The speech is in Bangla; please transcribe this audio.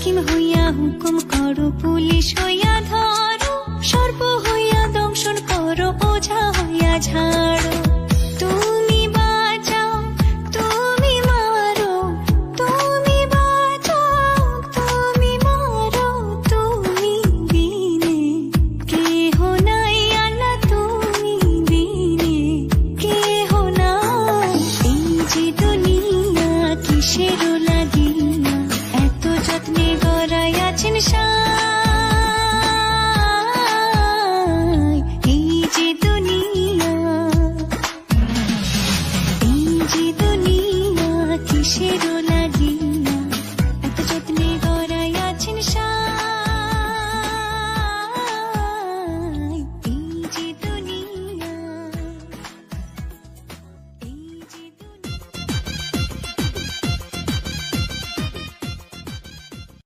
হাকিম হইয়া হুকুম করো, পুলিশ হইয়া ধরো, সর্প হইয়া দংশন করো, ওঝা হইয়া ঝাড়ো। তুমি বাঁচাও, তুমি মারো, তুমি বাঁচাও, তুমি মারো, তুমি বিনে কেহ নাই আল্লাহ, তুমি বিনে কেহ নাই। এই যে দুনিয়া কিসের লাগিয়া এত যত্নে গড়াইয়াছেন শাহ,